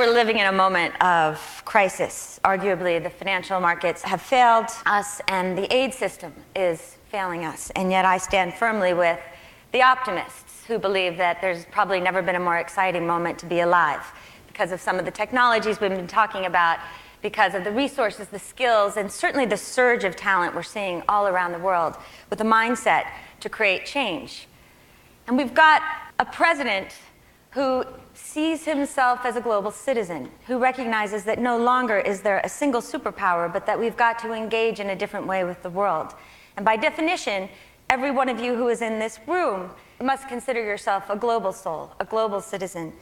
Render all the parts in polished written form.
we're living in a moment of crisis. Arguably, the financial markets have failed us, and the aid system is failing us. And yet I stand firmly with the optimists who believe that there's probably never been a more exciting moment to be alive because of some of the technologies we've been talking about, because of the resources, the skills, and certainly the surge of talent we're seeing all around the world with a mindset to create change. And we've got a president who sees himself as a global citizen, who recognizes that no longer is there a single superpower, but that we've got to engage in a different way with the world. And by definition, every one of you who is in this room must consider yourself a global soul, a global citizen.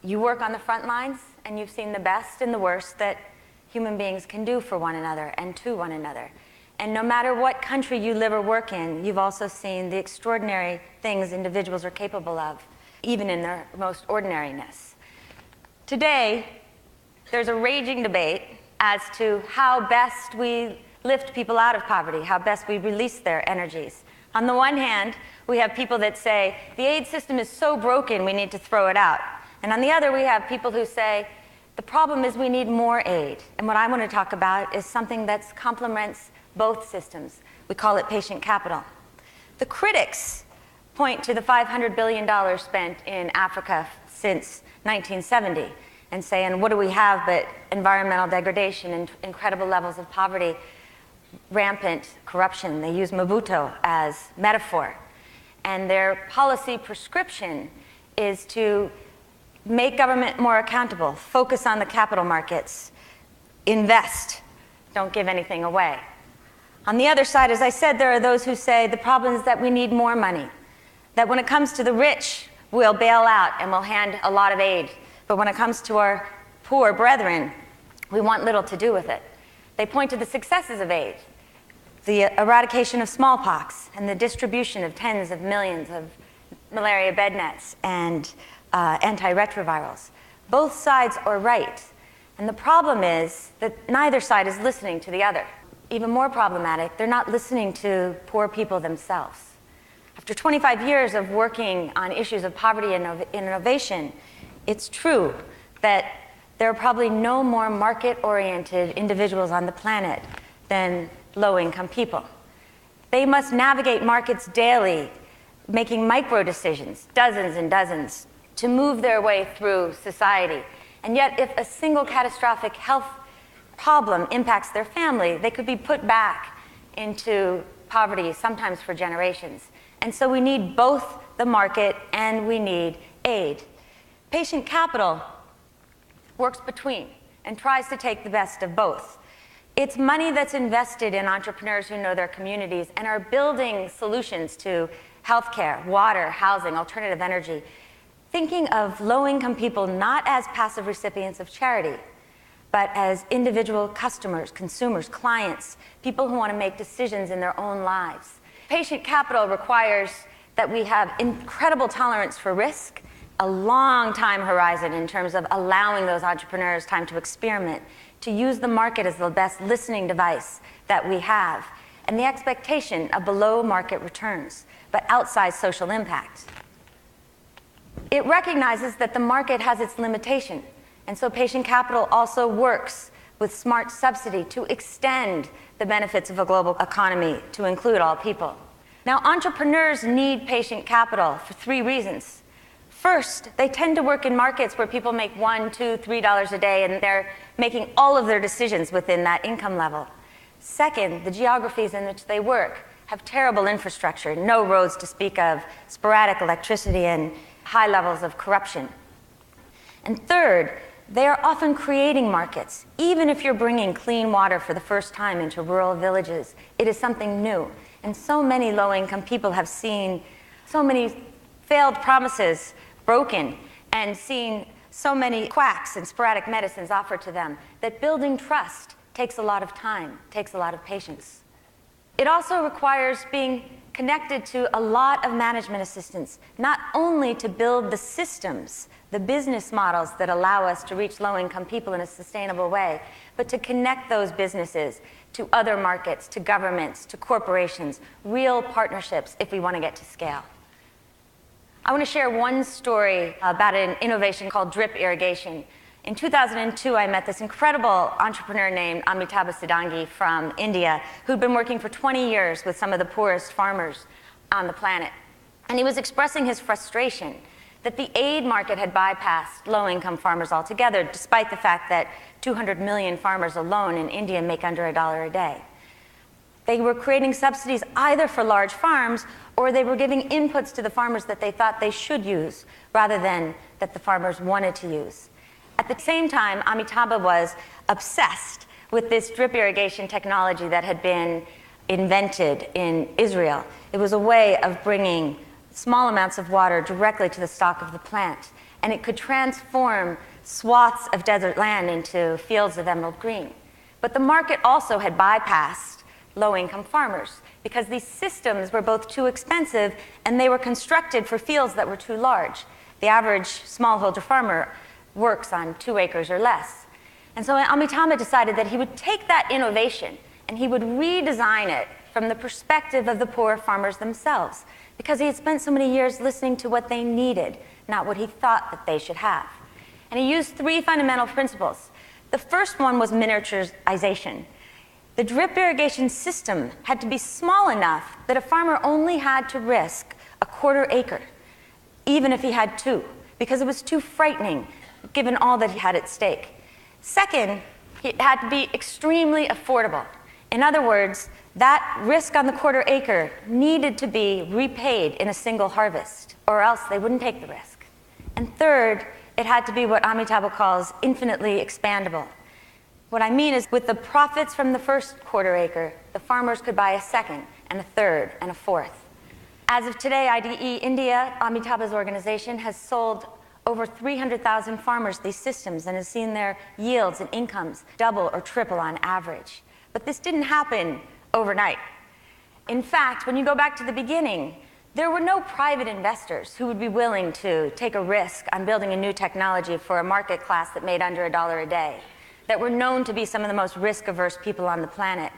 You work on the front lines, and you've seen the best and the worst that human beings can do for one another and to one another. And no matter what country you live or work in, you've also seen the extraordinary things individuals are capable of, even in their most ordinariness. Today, there's a raging debate as to how best we lift people out of poverty, how best we release their energies. On the one hand, we have people that say, the aid system is so broken, we need to throw it out. And on the other, we have people who say, the problem is we need more aid. And what I want to talk about is something that complements both systems. We call it patient capital. The critics point to the $500 billion spent in Africa since 1970 and say, and what do we have but environmental degradation and incredible levels of poverty, rampant corruption. They use Mobutu as metaphor. And their policy prescription is to make government more accountable, focus on the capital markets, invest, don't give anything away. On the other side, as I said, there are those who say the problem is that we need more money, that when it comes to the rich, we'll bail out and we'll hand a lot of aid. But when it comes to our poor brethren, we want little to do with it. They point to the successes of aid, the eradication of smallpox and the distribution of tens of millions of malaria bed nets and antiretrovirals. Both sides are right. And the problem is that neither side is listening to the other. Even more problematic, they're not listening to poor people themselves. After 25 years of working on issues of poverty and innovation, it's true that there are probably no more market-oriented individuals on the planet than low-income people. They must navigate markets daily, making micro-decisions, dozens and dozens, to move their way through society. And yet, if a single catastrophic health problem impacts their family, they could be put back into poverty, sometimes for generations. And so we need both the market and we need aid. Patient capital works between and tries to take the best of both. It's money that's invested in entrepreneurs who know their communities and are building solutions to healthcare, water, housing, alternative energy, thinking of low-income people not as passive recipients of charity, but as individual customers, consumers, clients, people who want to make decisions in their own lives. Patient capital requires that we have incredible tolerance for risk, a long time horizon in terms of allowing those entrepreneurs time to experiment, to use the market as the best listening device that we have, and the expectation of below market returns, but outsized social impact. It recognizes that the market has its limitation, and so patient capital also works with smart subsidy to extend the benefits of a global economy to include all people. Now, entrepreneurs need patient capital for 3 reasons. First, they tend to work in markets where people make $1, $2, $3 a day, and they're making all of their decisions within that income level. Second, the geographies in which they work have terrible infrastructure, no roads to speak of, sporadic electricity, and high levels of corruption. And third, they are often creating markets. Even if you're bringing clean water for the first time into rural villages, it is something new. And so many low-income people have seen so many failed promises broken and seen so many quacks and sporadic medicines offered to them that building trust takes a lot of time, takes a lot of patience. It also requires being connected to a lot of management assistance, not only to build the systems, the business models that allow us to reach low-income people in a sustainable way, but to connect those businesses to other markets, to governments, to corporations, real partnerships if we want to get to scale. I want to share one story about an innovation called drip irrigation. In 2002, I met this incredible entrepreneur named Amitabh Siddhangi from India, who'd been working for 20 years with some of the poorest farmers on the planet. And he was expressing his frustration that the aid market had bypassed low-income farmers altogether, despite the fact that 200 million farmers alone in India make under $1 a day. They were creating subsidies either for large farms, or they were giving inputs to the farmers that they thought they should use, rather than that the farmers wanted to use. At the same time, Amitabh was obsessed with this drip irrigation technology that had been invented in Israel. It was a way of bringing small amounts of water directly to the stalk of the plant, and it could transform swaths of desert land into fields of emerald green. But the market also had bypassed low-income farmers because these systems were both too expensive and they were constructed for fields that were too large. The average smallholder farmer works on 2 acres or less. And so Amitabh decided that he would take that innovation and he would redesign it from the perspective of the poor farmers themselves, because he had spent so many years listening to what they needed, not what he thought that they should have. And he used 3 fundamental principles. The first one was miniaturization. The drip irrigation system had to be small enough that a farmer only had to risk a 1/4 acre, even if he had 2, because it was too frightening given all that he had at stake. Second, it had to be extremely affordable. In other words, that risk on the 1/4 acre needed to be repaid in a single harvest, or else they wouldn't take the risk. And third, it had to be what Amitabh calls infinitely expandable. What I mean is, with the profits from the first 1/4 acre, the farmers could buy a second, and a third, and a fourth. As of today, IDE India, Amitabh's organization, has sold over 300,000 farmers these systems and has seen their yields and incomes double or triple on average. But this didn't happen overnight. In fact, when you go back to the beginning, there were no private investors who would be willing to take a risk on building a new technology for a market class that made under $1 a day, that were known to be some of the most risk-averse people on the planet,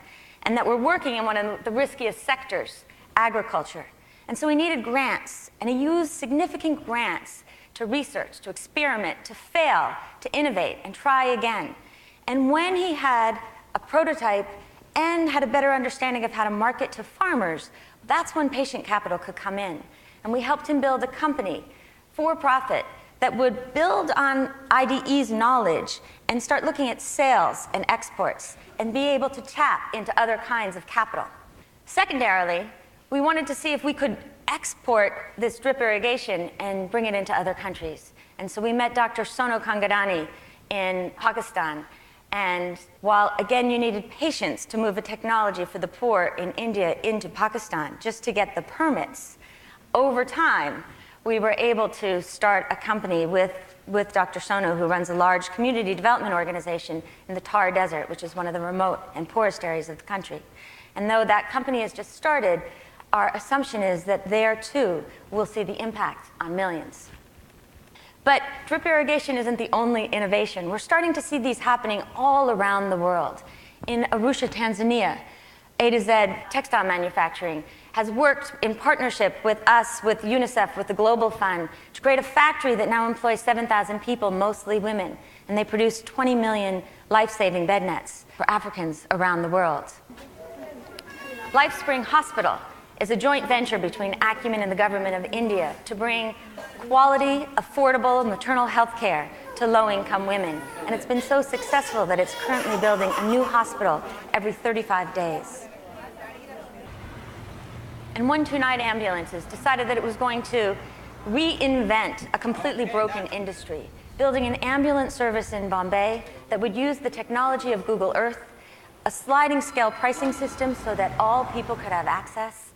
and that were working in one of the riskiest sectors, agriculture. And so he needed grants, and he used significant grants to research, to experiment, to fail, to innovate, and try again. And when he had a prototype and had a better understanding of how to market to farmers, that's when patient capital could come in. And we helped him build a company, for profit, that would build on IDE's knowledge and start looking at sales and exports and be able to tap into other kinds of capital. Secondarily, we wanted to see if we could export this drip irrigation and bring it into other countries. And so we met Dr. Sonu Kangadani in Pakistan. And while, again, you needed patience to move a technology for the poor in India into Pakistan just to get the permits, over time, we were able to start a company with Dr. Sonu, who runs a large community development organization in the Thar Desert, which is one of the remote and poorest areas of the country. And though that company has just started, our assumption is that there, too, we'll see the impact on millions. But drip irrigation isn't the only innovation. We're starting to see these happening all around the world. In Arusha, Tanzania, A to Z Textile Manufacturing has worked in partnership with us, with UNICEF, with the Global Fund, to create a factory that now employs 7,000 people, mostly women, and they produce 20 million life-saving bed nets for Africans around the world. LifeSpring Hospital is a joint venture between Acumen and the government of India to bring quality, affordable maternal health care to low-income women. And it's been so successful that it's currently building a new hospital every 35 days. And 129 Ambulances decided that it was going to reinvent a completely broken industry, building an ambulance service in Bombay that would use the technology of Google Earth, a sliding scale pricing system so that all people could have access,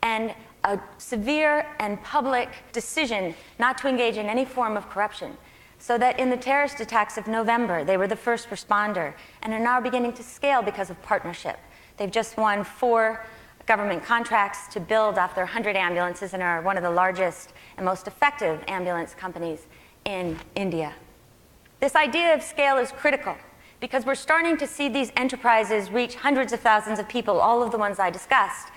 and a severe and public decision not to engage in any form of corruption, so that in the terrorist attacks of November, they were the first responder and are now beginning to scale because of partnership. They've just won 4 government contracts to build off their 100 ambulances and are one of the largest and most effective ambulance companies in India. This idea of scale is critical because we're starting to see these enterprises reach hundreds of thousands of people. All of the ones I discussed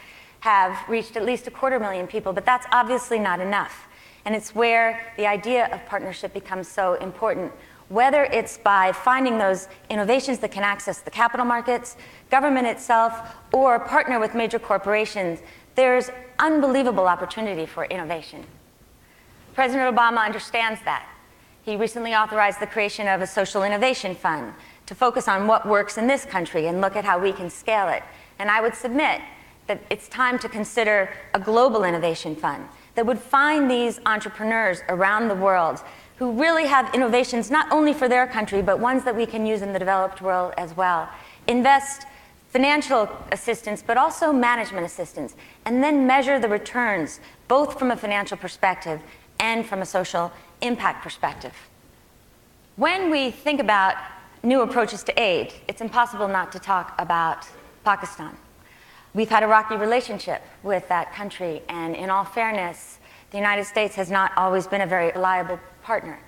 have reached at least 250,000 people, but that's obviously not enough. And it's where the idea of partnership becomes so important. whether it's by finding those innovations that can access the capital markets, government itself, or partner with major corporations, there's unbelievable opportunity for innovation. President Obama understands that. He recently authorized the creation of a social innovation fund to focus on what works in this country and look at how we can scale it. And I would submit that it's time to consider a global innovation fund that would find these entrepreneurs around the world who really have innovations not only for their country, but ones that we can use in the developed world as well. Invest financial assistance, but also management assistance, and then measure the returns, both from a financial perspective and from a social impact perspective. When we think about new approaches to aid, it's impossible not to talk about Pakistan. We've had a rocky relationship with that country, and in all fairness, the United States has not always been a very reliable partner.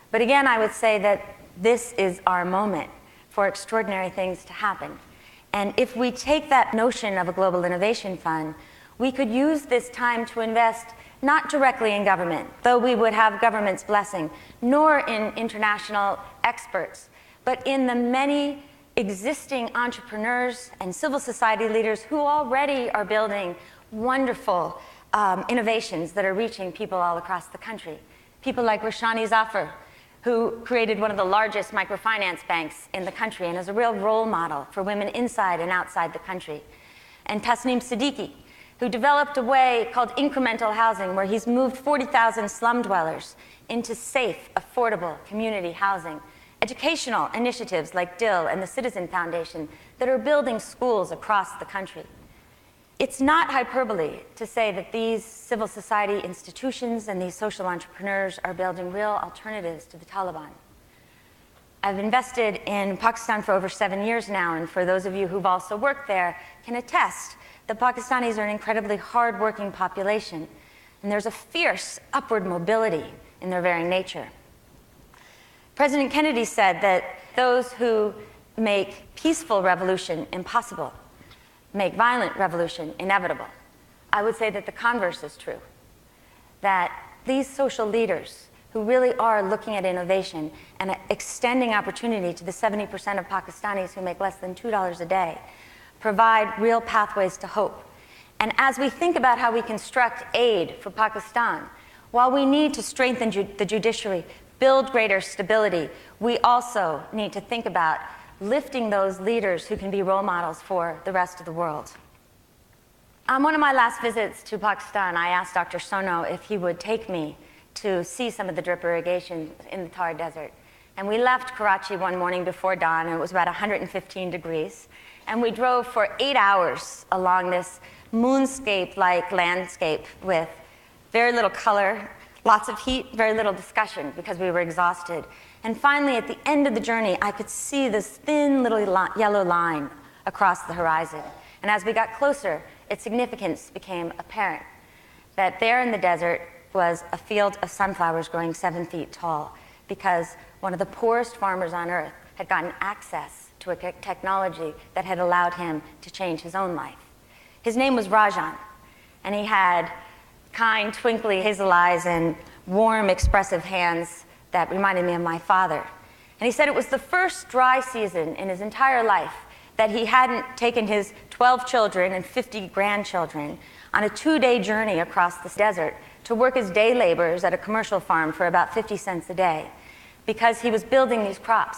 But again, I would say that this is our moment for extraordinary things to happen. And if we take that notion of a global innovation fund, we could use this time to invest not directly in government, though we would have government's blessing, nor in international experts, but in the many existing entrepreneurs and civil society leaders who already are building wonderful innovations that are reaching people all across the country. People like Roshani Zafar, who created one of the largest microfinance banks in the country and is a real role model for women inside and outside the country. And Tasneem Siddiqui, who developed a way called incremental housing, where he's moved 40,000 slum dwellers into safe, affordable community housing. Educational initiatives like DIL and the Citizen Foundation that are building schools across the country. It's not hyperbole to say that these civil society institutions and these social entrepreneurs are building real alternatives to the Taliban. I've invested in Pakistan for over 7 years now, and for those of you who've also worked there can attest that Pakistanis are an incredibly hard-working population, and there's a fierce upward mobility in their very nature. President Kennedy said that those who make peaceful revolution impossible make violent revolution inevitable. I would say that the converse is true, that these social leaders who really are looking at innovation and extending opportunity to the 70% of Pakistanis who make less than $2 a day provide real pathways to hope. And as we think about how we construct aid for Pakistan, while we need to strengthen the judiciary, build greater stability, we also need to think about lifting those leaders who can be role models for the rest of the world. On one of my last visits to Pakistan, I asked Dr. Sono if he would take me to see some of the drip irrigation in the Thar Desert. And we left Karachi one morning before dawn, and it was about 115 degrees. And we drove for 8 hours along this moonscape-like landscape with very little color, lots of heat, very little discussion because we were exhausted. And finally, at the end of the journey, I could see this thin little yellow line across the horizon. And as we got closer, its significance became apparent. That there in the desert was a field of sunflowers growing 7 feet tall, because one of the poorest farmers on earth had gotten access to a technology that had allowed him to change his own life. His name was Rajan, and he had kind, twinkly hazel eyes and warm, expressive hands that reminded me of my father. And he said it was the first dry season in his entire life that he hadn't taken his 12 children and 50 grandchildren on a 2-day journey across the desert to work as day laborers at a commercial farm for about 50 cents a day, because he was building these crops.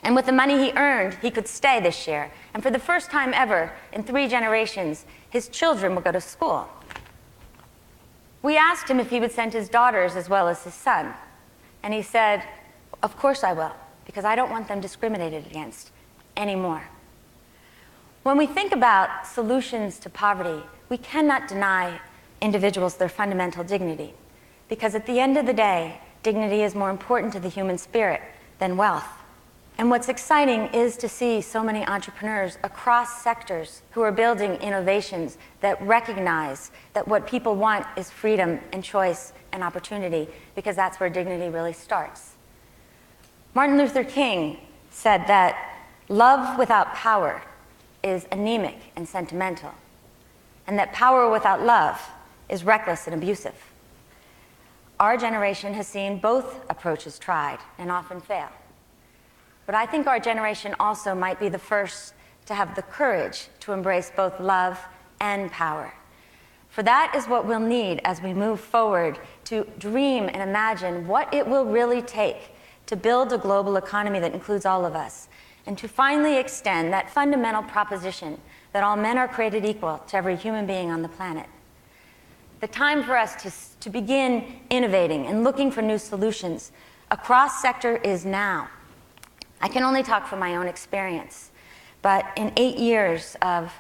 And with the money he earned, he could stay this year. And for the first time ever in 3 generations, his children would go to school. We asked him if he would send his daughters as well as his son. And he said, of course I will, because I don't want them discriminated against anymore. When we think about solutions to poverty, we cannot deny individuals their fundamental dignity, because at the end of the day, dignity is more important to the human spirit than wealth. And what's exciting is to see so many entrepreneurs across sectors who are building innovations that recognize that what people want is freedom and choice and opportunity, because that's where dignity really starts. Martin Luther King said that love without power is anemic and sentimental, and that power without love is reckless and abusive. Our generation has seen both approaches tried and often fail. But I think our generation also might be the first to have the courage to embrace both love and power. For that is what we'll need as we move forward to dream and imagine what it will really take to build a global economy that includes all of us, and to finally extend that fundamental proposition that all men are created equal to every human being on the planet. The time for us to begin innovating and looking for new solutions across sector is now. I can only talk from my own experience, but in 8 years of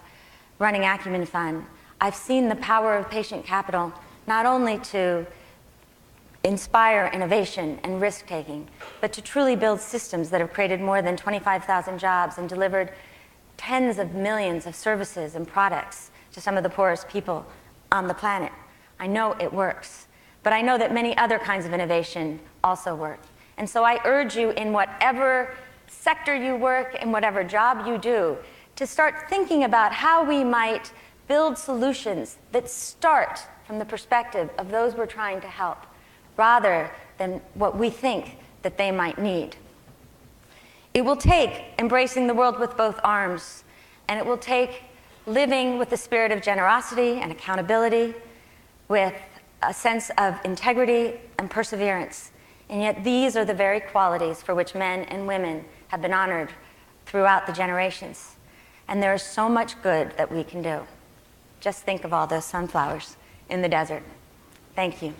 running Acumen Fund, I've seen the power of patient capital not only to inspire innovation and risk-taking, but to truly build systems that have created more than 25,000 jobs and delivered tens of millions of services and products to some of the poorest people on the planet. I know it works, but I know that many other kinds of innovation also work. And so I urge you, in whatever sector you work, in whatever job you do, to start thinking about how we might build solutions that start from the perspective of those we're trying to help, rather than what we think that they might need. It will take embracing the world with both arms, and it will take living with the spirit of generosity and accountability, with a sense of integrity and perseverance. And yet these are the very qualities for which men and women have been honored throughout the generations. And there is so much good that we can do. Just think of all those sunflowers in the desert. Thank you.